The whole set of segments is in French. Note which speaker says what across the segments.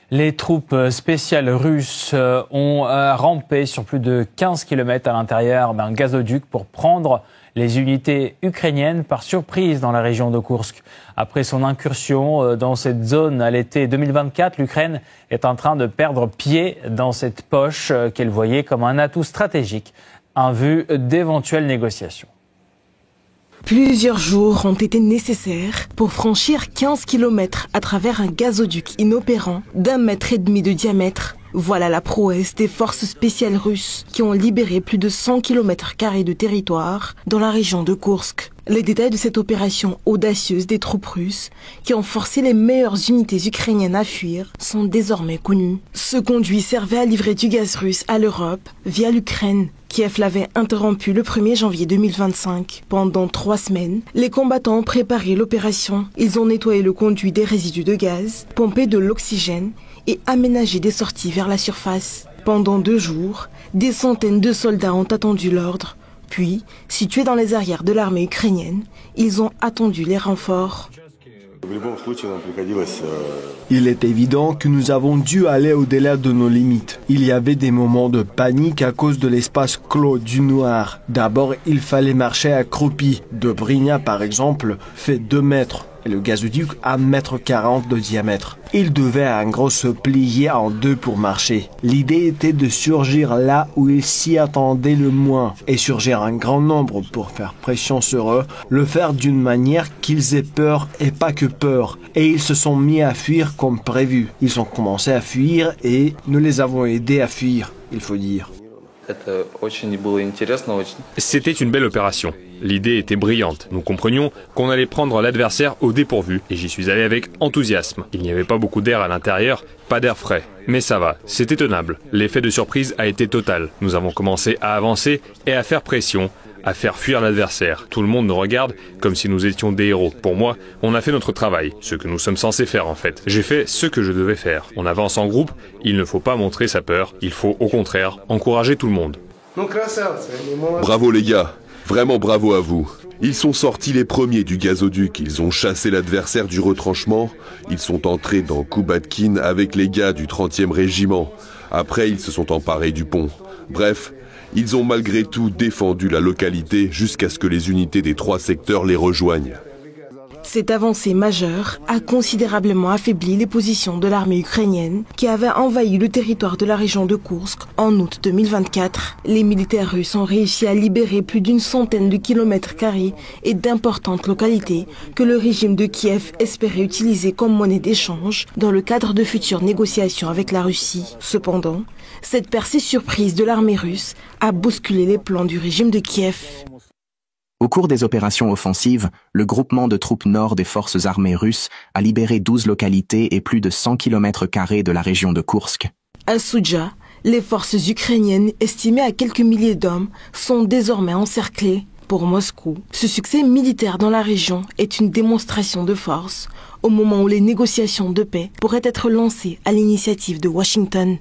Speaker 1: Les troupes spéciales russes ont rampé sur plus de 15 km à l'intérieur d'un gazoduc pour prendre les unités ukrainiennes par surprise dans la région de Koursk. Après son incursion dans cette zone à l'été 2024, l'Ukraine est en train de perdre pied dans cette poche qu'elle voyait comme un atout stratégique en vue d'éventuelles négociations.
Speaker 2: Plusieurs jours ont été nécessaires pour franchir 15 km à travers un gazoduc inopérant d'1,5 mètre de diamètre. Voilà la prouesse des forces spéciales russes qui ont libéré plus de 100 km² de territoire dans la région de Koursk. Les détails de cette opération audacieuse des troupes russes qui ont forcé les meilleures unités ukrainiennes à fuir sont désormais connus. Ce conduit servait à livrer du gaz russe à l'Europe via l'Ukraine. Kiev l'avait interrompu le 1er janvier 2025. Pendant 3 semaines, les combattants ont préparé l'opération. Ils ont nettoyé le conduit des résidus de gaz, pompé de l'oxygène et aménagé des sorties vers la surface. Pendant 2 jours, des centaines de soldats ont attendu l'ordre. Puis, situés dans les arrières de l'armée ukrainienne, ils ont attendu les renforts.
Speaker 3: Il est évident que nous avons dû aller au-delà de nos limites. Il y avait des moments de panique à cause de l'espace clos du noir. D'abord, il fallait marcher accroupi. Dobrynia, par exemple, fait 2 mètres. Et le gazoduc a 1,40 m de diamètre. Il devait en gros se plier en 2 pour marcher. L'idée était de surgir là où ils s'y attendaient le moins et surgir un grand nombre pour faire pression sur eux, le faire d'une manière qu'ils aient peur et pas que peur. Et ils se sont mis à fuir comme prévu. Ils ont commencé à fuir et nous les avons aidés à fuir, il faut dire.
Speaker 4: C'était une belle opération. L'idée était brillante. Nous comprenions qu'on allait prendre l'adversaire au dépourvu et j'y suis allé avec enthousiasme. Il n'y avait pas beaucoup d'air à l'intérieur, pas d'air frais. Mais ça va, c'était tenable. L'effet de surprise a été total. Nous avons commencé à avancer et à faire pression, à faire fuir l'adversaire. Tout le monde nous regarde comme si nous étions des héros. Pour moi, on a fait notre travail, ce que nous sommes censés faire en fait. J'ai fait ce que je devais faire. On avance en groupe, il ne faut pas montrer sa peur, il faut au contraire encourager tout le monde.
Speaker 5: Bravo les gars, vraiment bravo à vous. Ils sont sortis les premiers du gazoduc, ils ont chassé l'adversaire du retranchement, ils sont entrés dans Kubatkin avec les gars du 30e régiment. Après, ils se sont emparés du pont. Bref, ils ont malgré tout défendu la localité jusqu'à ce que les unités des 3 secteurs les rejoignent.
Speaker 2: Cette avancée majeure a considérablement affaibli les positions de l'armée ukrainienne qui avait envahi le territoire de la région de Koursk en août 2024. Les militaires russes ont réussi à libérer plus d'une centaine de kilomètres carrés et d'importantes localités que le régime de Kiev espérait utiliser comme monnaie d'échange dans le cadre de futures négociations avec la Russie. Cependant, cette percée surprise de l'armée russe a bousculé les plans du régime de Kiev.
Speaker 6: Au cours des opérations offensives, le groupement de troupes nord des forces armées russes a libéré 12 localités et plus de 100 km² de la région de Koursk.
Speaker 2: À Soudja, les forces ukrainiennes, estimées à quelques milliers d'hommes, sont désormais encerclées. Pour Moscou, ce succès militaire dans la région est une démonstration de force au moment où les négociations de paix pourraient être lancées à l'initiative de Washington.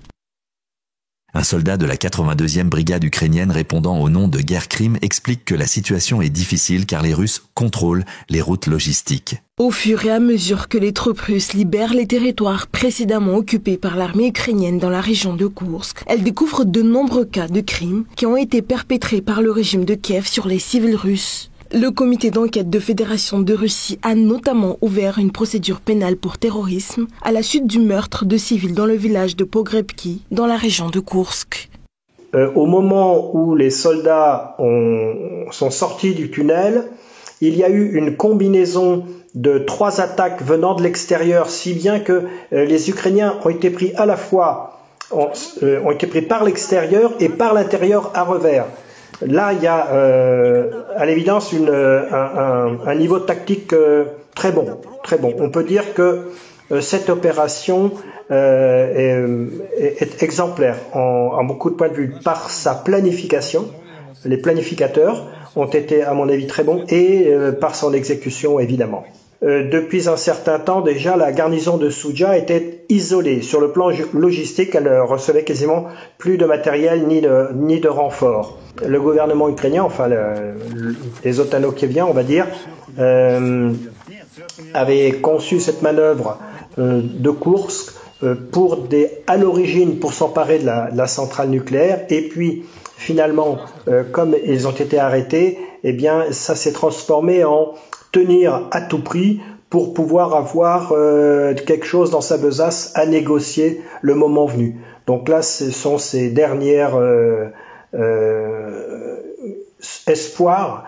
Speaker 7: Un soldat de la 82e brigade ukrainienne répondant au nom de Guerre Crime explique que la situation est difficile car les Russes contrôlent les routes logistiques.
Speaker 2: Au fur et à mesure que les troupes russes libèrent les territoires précédemment occupés par l'armée ukrainienne dans la région de Koursk, elles découvrent de nombreux cas de crimes qui ont été perpétrés par le régime de Kiev sur les civils russes. Le comité d'enquête de Fédération de Russie a notamment ouvert une procédure pénale pour terrorisme à la suite du meurtre de civils dans le village de Pogrebki, dans la région de Koursk.
Speaker 8: Au moment où les soldats sont sortis du tunnel, il y a eu une combinaison de 3 attaques venant de l'extérieur, si bien que les Ukrainiens ont été pris à la fois ont été pris par l'extérieur et par l'intérieur à revers. Là, il y a à l'évidence un niveau tactique très bon, très bon. On peut dire que cette opération est exemplaire en beaucoup de points de vue par sa planification. Les planificateurs ont été, à mon avis, très bons et par son exécution, évidemment. Depuis un certain temps déjà, la garnison de Soudja était isolée. Sur le plan logistique, elle recevait quasiment plus de matériel ni de renfort. Le gouvernement ukrainien, enfin les otano-kieviens, on va dire, avaient conçu cette manœuvre de Koursk à l'origine pour s'emparer de la centrale nucléaire, et puis finalement, comme ils ont été arrêtés, eh bien ça s'est transformé en tenir à tout prix pour pouvoir avoir quelque chose dans sa besace à négocier le moment venu. Donc là, ce sont ces dernières espoirs